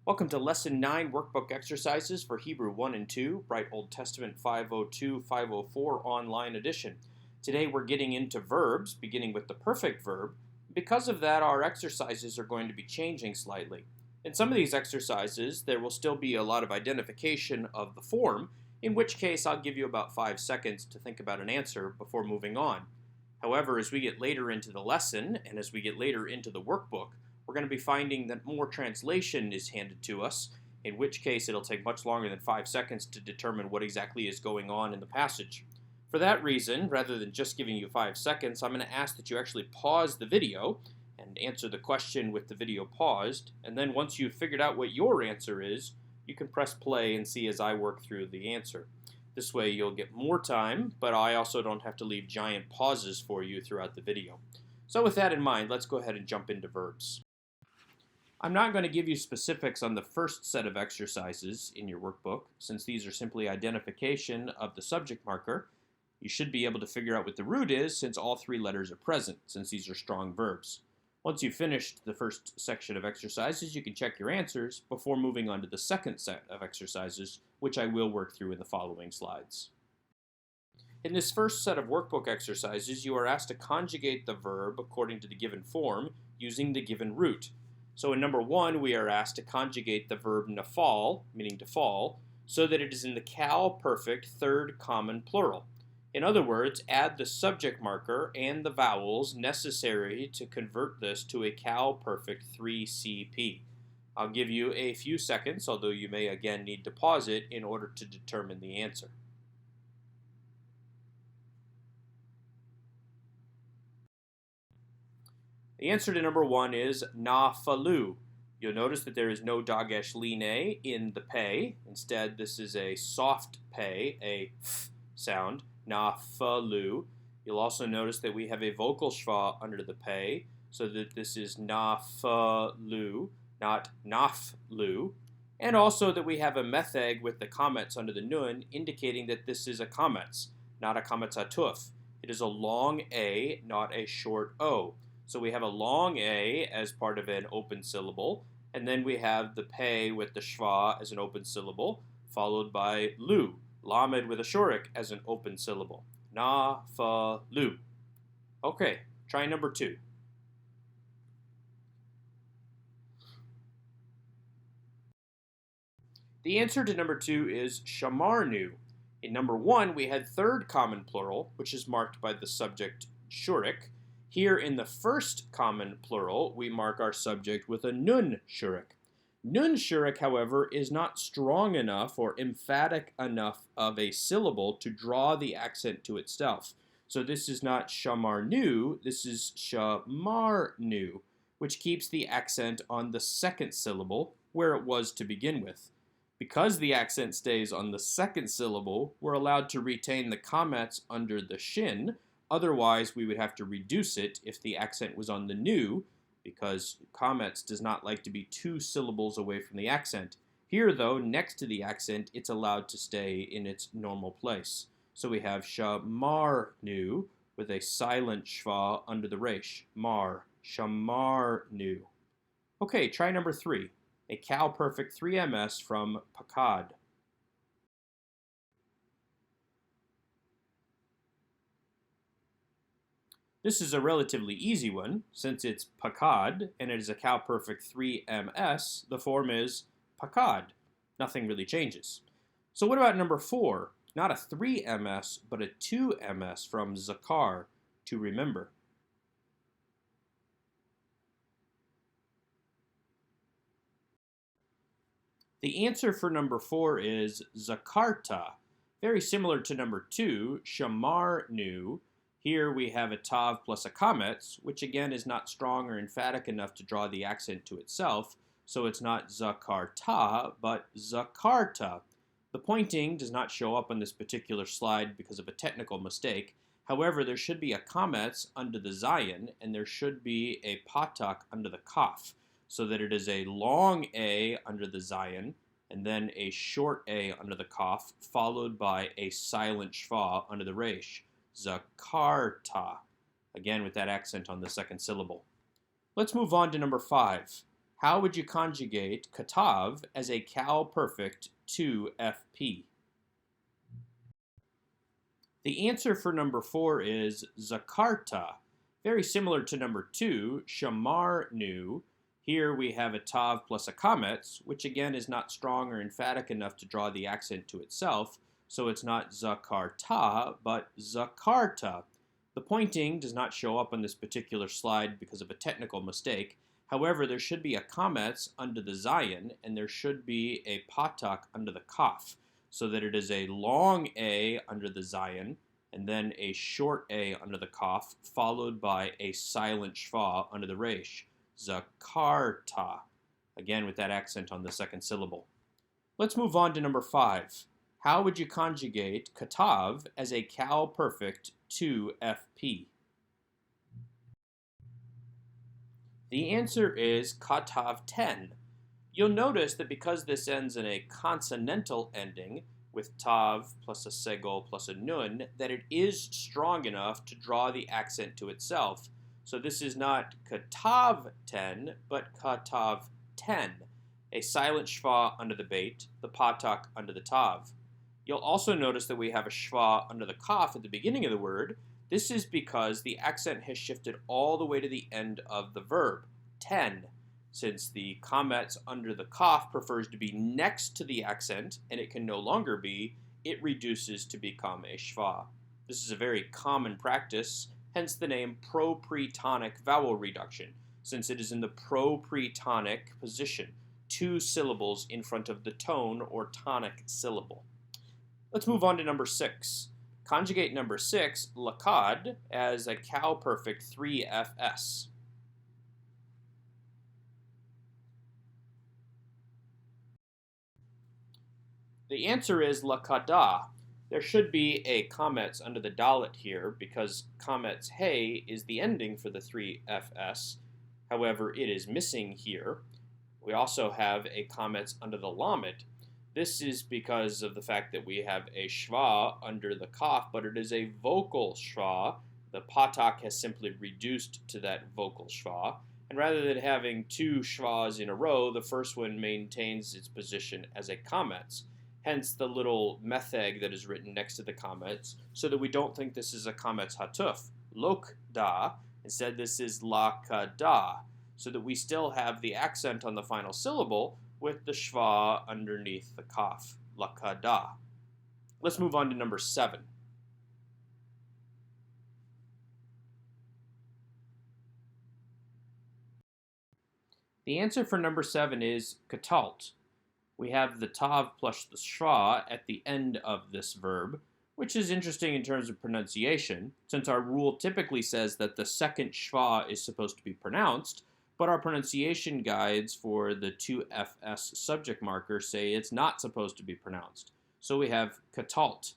Welcome to Lesson 9 Workbook Exercises for Hebrew 1 and 2, Bright Old Testament 502-504 online edition. Today we're getting into verbs, beginning with the perfect verb. Because of that, our exercises are going to be changing slightly. In some of these exercises, there will still be a lot of identification of the form, in which case I'll give you about 5 seconds to think about an answer before moving on. However, as we get later into the lesson, and as we get later into the workbook, we're going to be finding that more translation is handed to us, in which case it'll take much longer than 5 seconds to determine what exactly is going on in the passage. For that reason, rather than just giving you 5 seconds, I'm going to ask that you actually pause the video and answer the question with the video paused, and then once you've figured out what your answer is, you can press play and see as I work through the answer. This way you'll get more time, but I also don't have to leave giant pauses for you throughout the video. So with that in mind, let's go ahead and jump into verbs. I'm not going to give you specifics on the first set of exercises in your workbook, since these are simply identification of the subject marker. You should be able to figure out what the root is since all 3 letters are present, since these are strong verbs. Once you've finished the first section of exercises, you can check your answers before moving on to the second set of exercises, which I will work through in the following slides. In this first set of workbook exercises, you are asked to conjugate the verb according to the given form using the given root. So in number 1, we are asked to conjugate the verb nafal, meaning to fall, so that it is in the cal perfect third common plural. In other words, add the subject marker and the vowels necessary to convert this to a cal perfect 3CP. I'll give you a few seconds, although you may again need to pause it in order to determine the answer. The answer to number 1 is nafalu. You'll notice that there is no dagesh line in the pay. Instead, this is a soft pay, a f sound, nafalu. You'll also notice that we have a vocal schwa under the pay, so that this is nafalu, not naflu. And also that we have a metheg with the comments under the nun, indicating that this is a comments, not a comments atuf. It is a long A, not a short O. So we have a long A as part of an open syllable, and then we have the pei with the schwa as an open syllable, followed by lu, lamed with a shorik as an open syllable. Na, fa, lu. Okay, try number 2. The answer to number 2 is shamarnu. In number 1, we had third common plural, which is marked by the subject shurik. Here in the first common plural, we mark our subject with a nun shurik. Nun shurik, however, is not strong enough or emphatic enough of a syllable to draw the accent to itself. So this is not shamarnu, this is shamarnu, which keeps the accent on the second syllable where it was to begin with. Because the accent stays on the second syllable, we're allowed to retain the comments under the shin. Otherwise, we would have to reduce it if the accent was on the nu, because comments does not like to be 2 syllables away from the accent. Here, though, next to the accent, it's allowed to stay in its normal place. So we have shamarnu with a silent schwa under the resh. Mar, shamarnu. Okay, try number 3. A cal perfect 3ms from pakad. This is a relatively easy one, since it's pakad, and it is a cal perfect 3ms, the form is pakad. Nothing really changes. So what about number 4? Not a 3ms, but a 2ms from zakar, to remember. The answer for number 4 is zakarta. Very similar to number 2, shamarnu. Here we have a tav plus a kametz, which again is not strong or emphatic enough to draw the accent to itself, so it's not zakarta, but zakarta. The pointing does not show up on this particular slide because of a technical mistake. However, there should be a kametz under the zayin, and there should be a patak under the kaf, so that it is a long A under the zayin, and then a short A under the kaf, followed by a silent shva under the resh. Zakarta, again with that accent on the second syllable. Let's move on to number 5. How would you conjugate katav as a cal perfect 2FP? The answer for number 4 is zakarta. Very similar to number 2, shamar nu. Here we have a tav plus a kametz, which again is not strong or emphatic enough to draw the accent to itself, so it's not zakarta, but zakarta. The pointing does not show up on this particular slide because of a technical mistake. However, there should be a kametz under the zayin, and there should be a patak under the kaf, so that it is a long A under the zayin, and then a short A under the kaf, followed by a silent shva under the resh. Zakarta. Again, with that accent on the second syllable. Let's move on to number 5. How would you conjugate katav as a cal perfect 2FP? The answer is katav 10. You'll notice that because this ends in a consonantal ending, with tav plus a segol plus a nun, that it is strong enough to draw the accent to itself. So this is not katav 10, but katav 10, a silent shva under the beit, the patak under the tav. You'll also notice that we have a shva under the kaf at the beginning of the word. This is because the accent has shifted all the way to the end of the verb, 10. Since the kametz under the kaf prefers to be next to the accent, and it can no longer be, it reduces to become a shva. This is a very common practice, hence the name propretonic vowel reduction, since it is in the propretonic position, 2 syllables in front of the tone or tonic syllable. Let's move on to number 6. Conjugate number 6, lakad, as a cal perfect 3FS. The answer is lakada. There should be a kametz under the dalet here because kametz hey is the ending for the 3FS. However, it is missing here. We also have a kametz under the lamed. This is because of the fact that we have a shva under the kaf, but it is a vocal shva. The patak has simply reduced to that vocal shva. And rather than having 2 shvas in a row, the first one maintains its position as a kametz. Hence the little metheg that is written next to the kametz, so that we don't think this is a kametz hatuf, lokda. Instead, this is lakada, so that we still have the accent on the final syllable with the shva underneath the kaf, lakada. Let's move on to number 7. The answer for number 7 is katalt. We have the tav plus the shva at the end of this verb, which is interesting in terms of pronunciation, since our rule typically says that the second shva is supposed to be pronounced, but our pronunciation guides for the 2FS subject marker say it's not supposed to be pronounced. So we have katalt.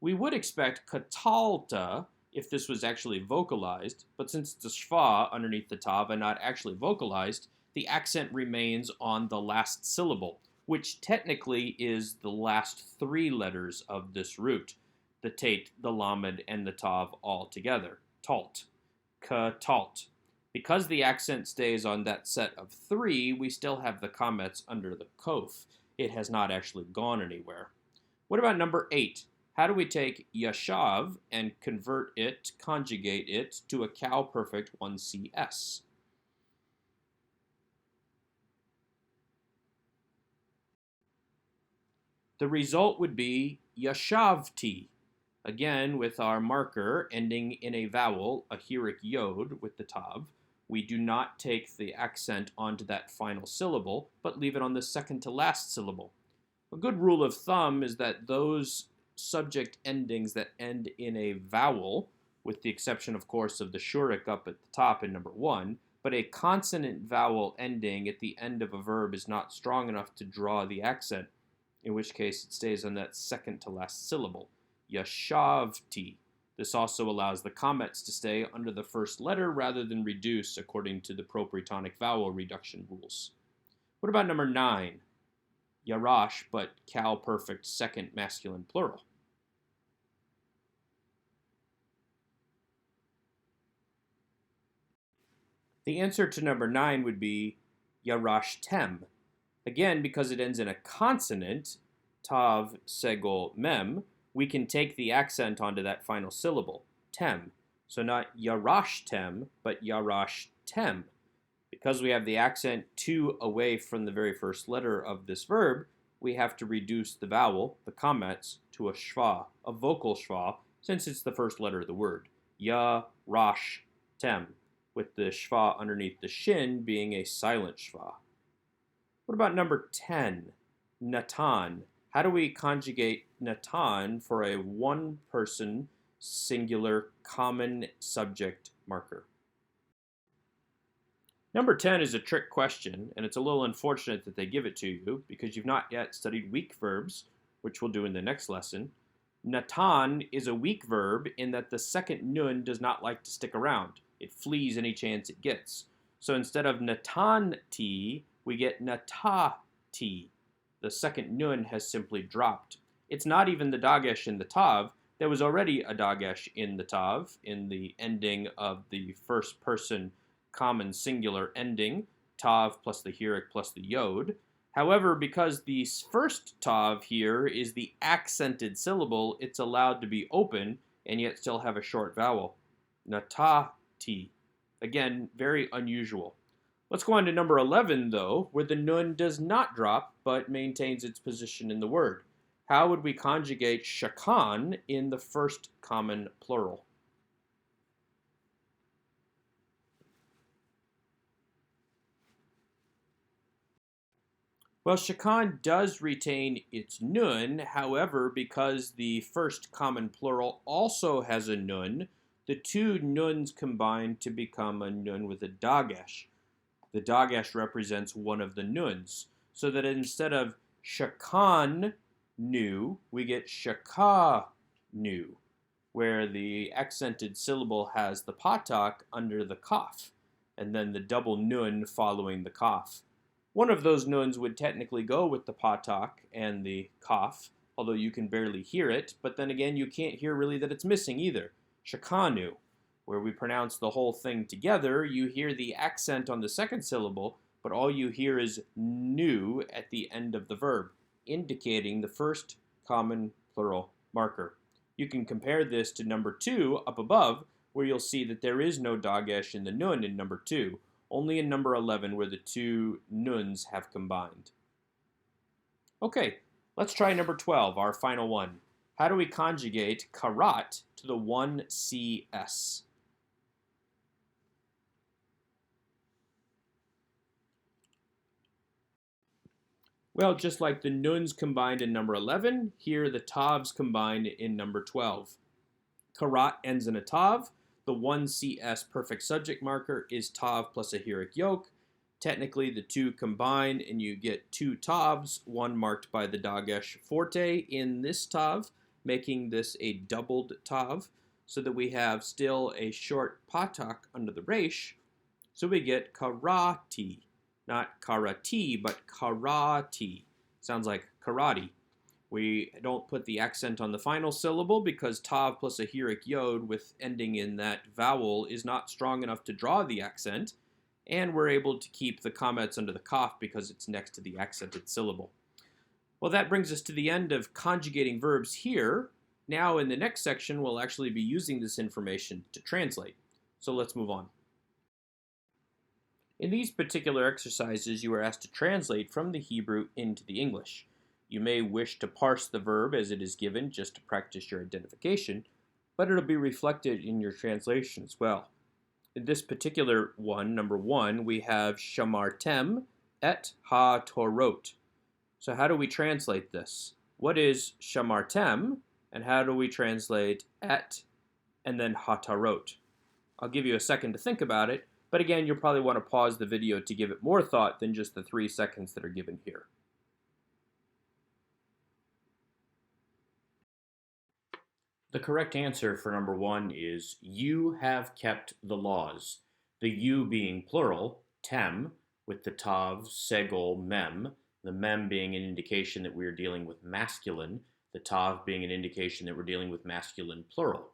We would expect katalta if this was actually vocalized, but since it's a shva underneath the tav and not actually vocalized, the accent remains on the last syllable, which technically is the last 3 letters of this root, the tate, the lamed, and the tav all together, talt, ka-talt. Because the accent stays on that set of 3, we still have the kametz under the kof. It has not actually gone anywhere. What about number 8? How do we take yashav and conjugate it to a cal perfect 1CS? The result would be yashavti. Again, with our marker ending in a vowel, a heroic yod with the tav, we do not take the accent onto that final syllable, but leave it on the second to last syllable. A good rule of thumb is that those subject endings that end in a vowel, with the exception, of course, of the shurik up at the top in number 1, but a consonant vowel ending at the end of a verb is not strong enough to draw the accent, in which case it stays on that second to last syllable, yashavti. This also allows the kametz to stay under the first letter rather than reduce according to the propretonic vowel reduction rules. What about number 9? Yarash, but cal perfect second masculine plural. The answer to number 9 would be yarashtem. Again, because it ends in a consonant, tav, segol, mem, we can take the accent onto that final syllable, tem. So not yarashtem, but yarashtem. Because we have the accent to away from the very first letter of this verb, we have to reduce the vowel, the comments, to a schwa, a vocal schwa, since it's the first letter of the word. Ya-rash-tem, with the schwa underneath the shin being a silent schwa. What about number 10, natan? How do we conjugate natan for a one-person, singular, common subject marker? Number 10 is a trick question, and it's a little unfortunate that they give it to you because you've not yet studied weak verbs, which we'll do in the next lesson. Natan is a weak verb in that the second nun does not like to stick around. It flees any chance it gets. So instead of natanti, we get natati. The second nun has simply dropped. It's not even the dagesh in the tav. There was already a dagesh in the tav, in the ending of the first person common singular ending, tav plus the hirik plus the yod. However, because the first tav here is the accented syllable, it's allowed to be open and yet still have a short vowel. Natati. Again, very unusual. Let's go on to number 11, though, where the nun does not drop but maintains its position in the word. How would we conjugate shakan in the first common plural? Well, shakan does retain its nun. However, because the first common plural also has a nun, the two nuns combine to become a nun with a dagesh. The dagesh represents one of the nuns, so that instead of shakan nu, we get shaka nu, where the accented syllable has the patak under the kaf, and then the double nun following the kaf. One of those nuns would technically go with the patak and the kaf, although you can barely hear it, but then again, you can't hear really that it's missing either. Shakanu, where we pronounce the whole thing together, you hear the accent on the second syllable, but all you hear is nu at the end of the verb, indicating the first common plural marker. You can compare this to number 2 up above, where you'll see that there is no dagesh in the nun in number 2, only in number 11 where the two nuns have combined. Okay, let's try number 12, our final one. How do we conjugate karat to the one CS? Well, just like the nuns combined in number 11, here the tavs combined in number 12. Karat ends in a tav. The 1CS perfect subject marker is tav plus a hirik yoke. Technically, the two combine and you get two tavs, one marked by the dagesh forte in this tav, making this a doubled tav, so that we have still a short patak under the resh. So we get karati, not karati, but karati. Sounds like karate. We don't put the accent on the final syllable because tav plus a hirik yod with ending in that vowel is not strong enough to draw the accent, and we're able to keep the comments under the kaf because it's next to the accented syllable. Well, that brings us to the end of conjugating verbs here. Now in the next section, we'll actually be using this information to translate. So let's move on. In these particular exercises, you are asked to translate from the Hebrew into the English. You may wish to parse the verb as it is given just to practice your identification, but it'll be reflected in your translation as well. In this particular one, number 1, we have shamartem et ha-torot. So how do we translate this? What is shamartem, and how do we translate et and then ha-torot? I'll give you a second to think about it, but again, you'll probably want to pause the video to give it more thought than just the 3 seconds that are given here. The correct answer for number 1 is you have kept the laws. The you being plural, tem, with the tav, segol, mem, the mem being an indication that we are dealing with masculine, the tav being an indication that we're dealing with masculine plural.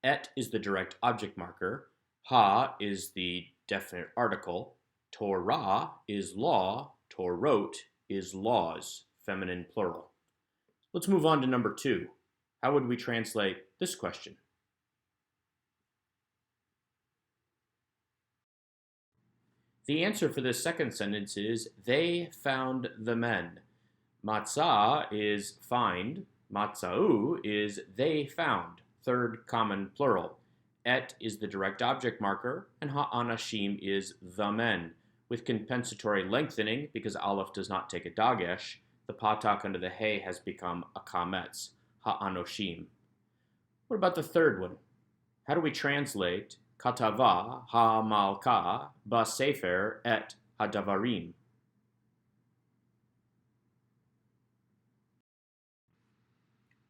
Et is the direct object marker, ha is the definite article, Torah is law. Torot is laws, feminine plural. Let's move on to number 2. How would we translate this question? The answer for this second sentence is, they found the men. Matzah is find. Matzau is they found, third common plural. Et is the direct object marker, and ha'anashim is the men. With compensatory lengthening, because aleph does not take a dagesh, the patak under the hey has become a kametz, ha'anoshim. What about the third one? How do we translate katava ha'malka ba'sefer et hadavarim?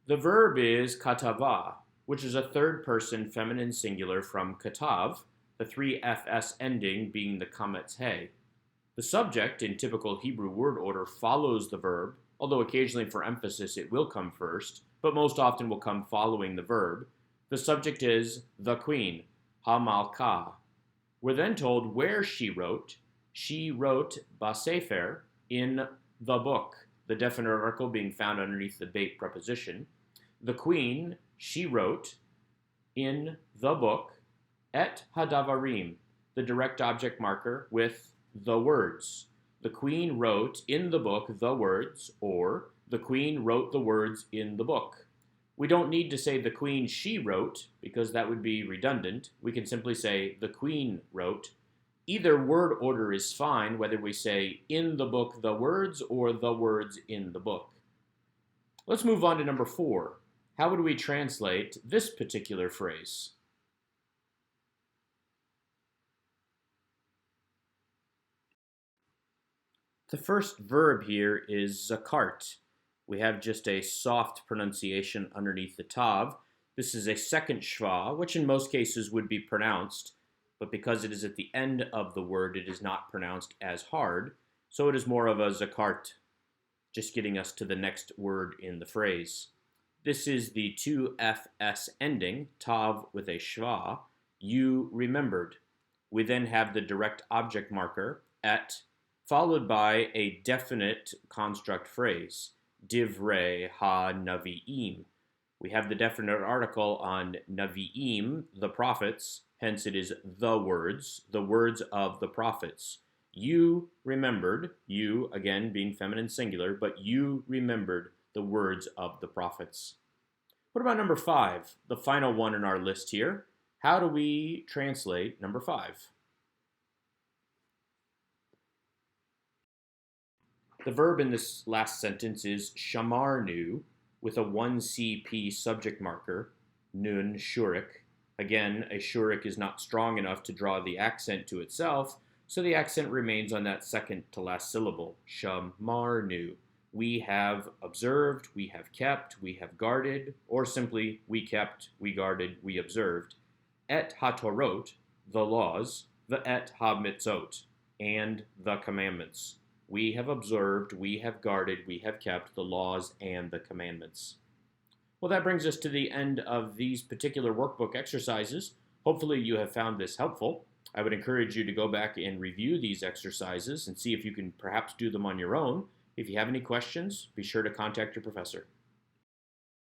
The verb is katava, which is a third-person feminine singular from katav, the 3 fs ending being the kametz hey. The subject, in typical Hebrew word order, follows the verb, although occasionally for emphasis it will come first, but most often will come following the verb. The subject is the queen, ha-malka. We're then told where she wrote. She wrote basefer, in the book, the definite article being found underneath the bait preposition. The queen, she wrote, in the book, et hadavarim, the direct object marker with the words. The queen wrote in the book the words, or the queen wrote the words in the book. We don't need to say the queen she wrote, because that would be redundant. We can simply say the queen wrote. Either word order is fine, whether we say in the book the words or the words in the book. Let's move on to number 4. How would we translate this particular phrase? The first verb here is zakart. We have just a soft pronunciation underneath the tav. This is a second shva, which in most cases would be pronounced, but because it is at the end of the word, it is not pronounced as hard, so it is more of a zakart, just getting us to the next word in the phrase. This is the 2 fs ending, tav with a shva. You remembered. We then have the direct object marker, et, followed by a definite construct phrase, divrei ha-navi'im. We have the definite article on navi'im, the prophets, hence it is the words of the prophets. You remembered, you, again, being feminine singular, but you remembered the words of the prophets. What about number 5, the final one in our list here? How do we translate number 5? The verb in this last sentence is shamarnu, with a 1 CP subject marker, nun shurik. Again, a shurik is not strong enough to draw the accent to itself, so the accent remains on that second to last syllable, shamarnu. We have observed, we have kept, we have guarded, or simply, we kept, we guarded, we observed. Et hatorot, the laws, the et ha-mitzot, and the commandments. We have observed, we have guarded, we have kept the laws and the commandments. Well, that brings us to the end of these particular workbook exercises. Hopefully you have found this helpful. I would encourage you to go back and review these exercises and see if you can perhaps do them on your own. If you have any questions, be sure to contact your professor.